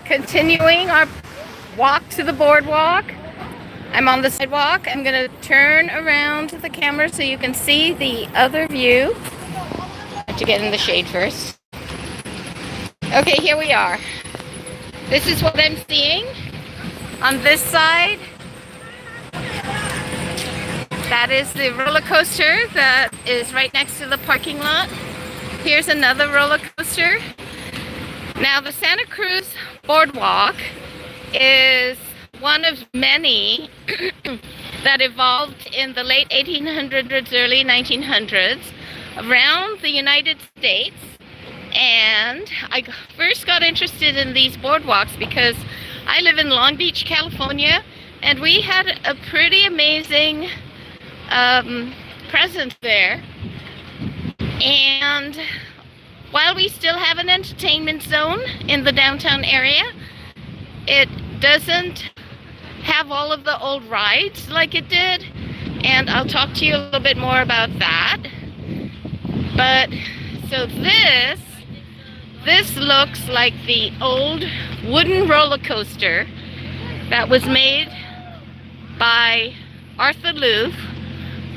continuing our walk to the boardwalk. I'm on the sidewalk. I'm going to turn around the camera so you can see the other view. I have to get in the shade first. Okay, here we are. This is what I'm seeing on this side. That is the roller coaster that is right next to the parking lot. Here's another roller coaster. Now, the Santa Cruz Boardwalk is one of many that evolved in the late 1800s, early 1900s around the United States. And I first got interested in these boardwalks because I live in Long Beach, California, and we had a pretty amazing presence there. And while we still have an entertainment zone in the downtown area, it doesn't have all of the old rides like it did, and I'll talk to you a little bit more about that. But so this looks like the old wooden roller coaster that was made by Arthur Louvre,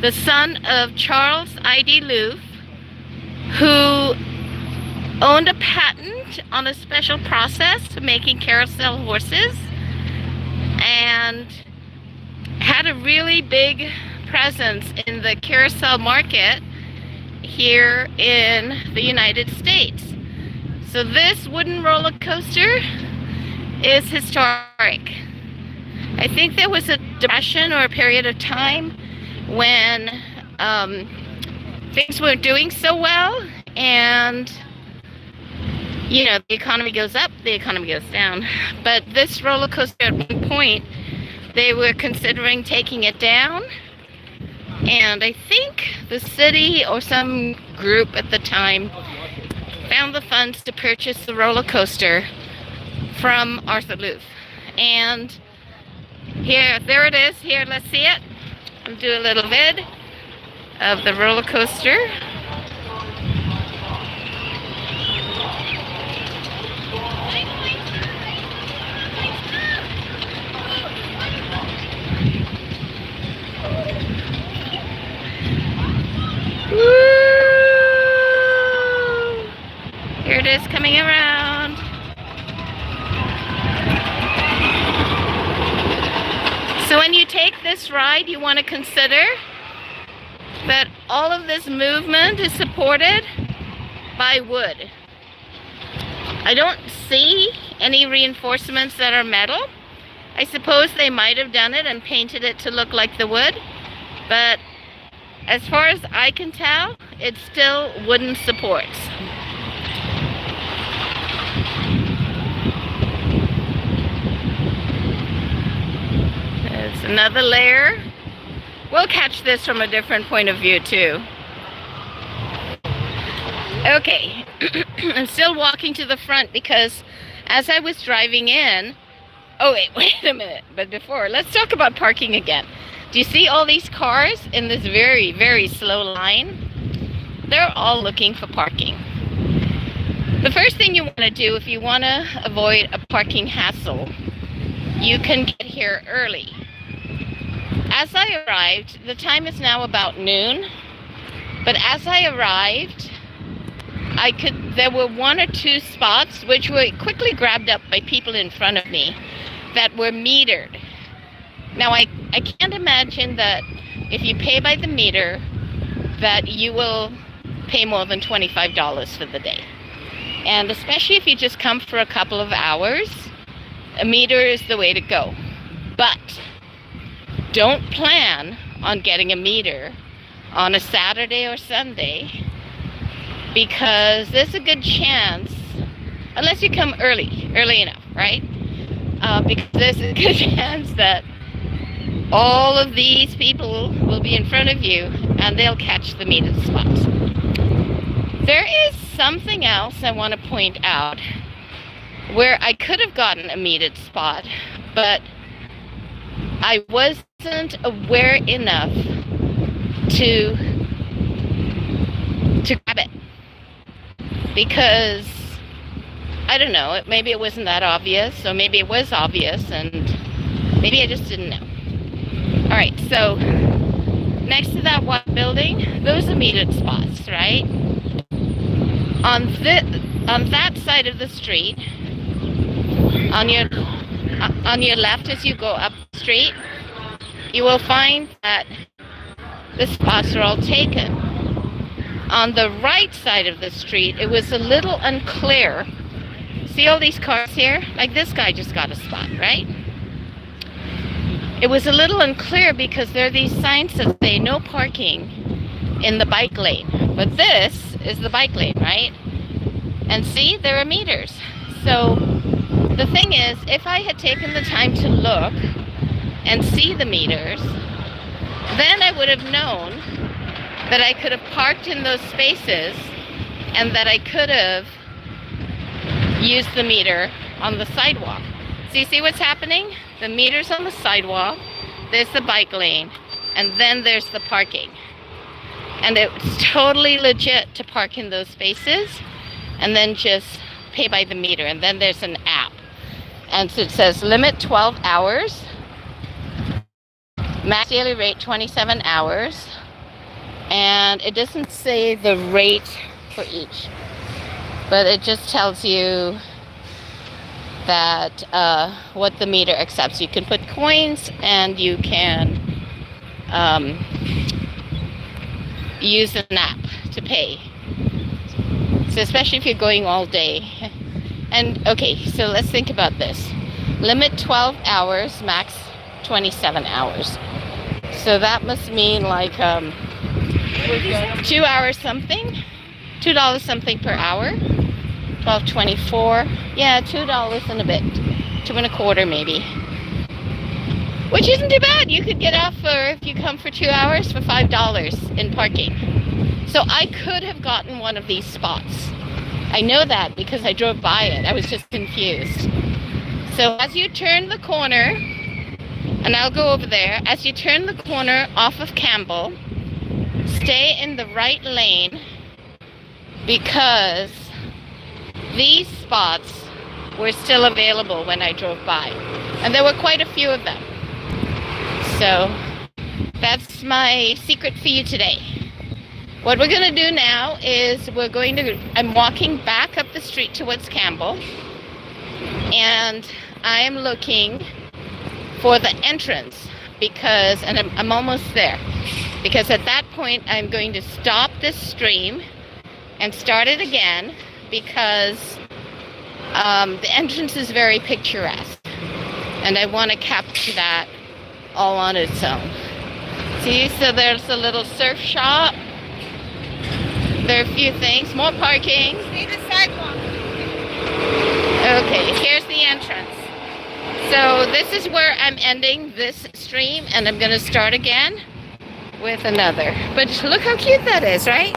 the son of Charles I.D. Louvre, who owned a patent on a special process for making carousel horses and had a really big presence in the carousel market here in the United States. So this wooden roller coaster is historic. I think there was a depression or a period of time when things weren't doing so well, and you know, the economy goes up, the economy goes down. But this roller coaster, at one point, they were considering taking it down. And I think the city or some group at the time found the funds to purchase the roller coaster from Arthur Louvre. And there it is. Here, let's see it. I'll do a little vid of the roller coaster. Here it is coming around. So when you take this ride, you want to consider that all of this movement is supported by wood. I don't see any reinforcements that are metal. I suppose they might have done it and painted it to look like the wood, but as far as I can tell, it's still wooden supports. There's another layer. We'll catch this from a different point of view too. Okay, I'm still walking to the front because as I was driving in, oh wait a minute, but before, let's talk about parking again. Do you see all these cars in this very, very slow line? They're all looking for parking. The first thing you want to do if you want to avoid a parking hassle, you can get here early. As I arrived, the time is now about noon, but as I arrived, there were one or two spots which were quickly grabbed up by people in front of me that were metered. Now, I can't imagine that if you pay by the meter, that you will pay more than $25 for the day. And especially if you just come for a couple of hours, a meter is the way to go. But don't plan on getting a meter on a Saturday or Sunday, because there's a good chance, unless you come early enough, right? Because there's a good chance that all of these people will be in front of you and they'll catch the metered spots. There is something else I want to point out where I could have gotten a metered spot, but I wasn't aware enough to grab it, because I don't know, maybe it wasn't that obvious, or maybe it was obvious, and maybe I just didn't know. All right, so next to that white building, those are metered spots, right? On that side of the street, on your left as you go up the street, you will find that the spots are all taken. On the right side of the street, it was a little unclear. See all these cars here? Like this guy just got a spot, right? It was a little unclear because there are these signs that say no parking in the bike lane. But this is the bike lane, right? And see, there are meters. So the thing is, if I had taken the time to look and see the meters, then I would have known that I could have parked in those spaces and that I could have used the meter on the sidewalk. So you see what's happening? The meter's on the sidewalk, there's the bike lane, and then there's the parking. And it's totally legit to park in those spaces and then just pay by the meter. And then there's an app. And so it says limit 12 hours, max daily rate 27 hours. And it doesn't say the rate for each, but it just tells you that what the meter accepts. You can put coins and you can use an app to pay. So especially if you're going all day. And okay, so let's think about this. Limit 12 hours, max 27 hours. So that must mean like 2 hours something, $2 something per hour, $12.24. Yeah, $2 and a bit, $2.25 maybe, which isn't too bad. You could get off for, if you come for 2 hours, for $5 in parking. So I could have gotten one of these spots. I know that because I drove by it. I was just confused. So as you turn the corner, and I'll go over there, as you turn the corner off of Campbell, stay in the right lane because these spots were still available when I drove by. And there were quite a few of them. So that's my secret for you today. What we're going to do now is I'm walking back up the street towards Campbell, and I am looking for the entrance because, and I'm almost there, because at that point I'm going to stop this stream and start it again because the entrance is very picturesque and I want to capture that all on its own. See, so there's a little surf shop. There are a few things, more parking. See the sidewalk. Okay, here's the entrance. So this is where I'm ending this stream, and I'm going to start again with another. But look how cute that is, right?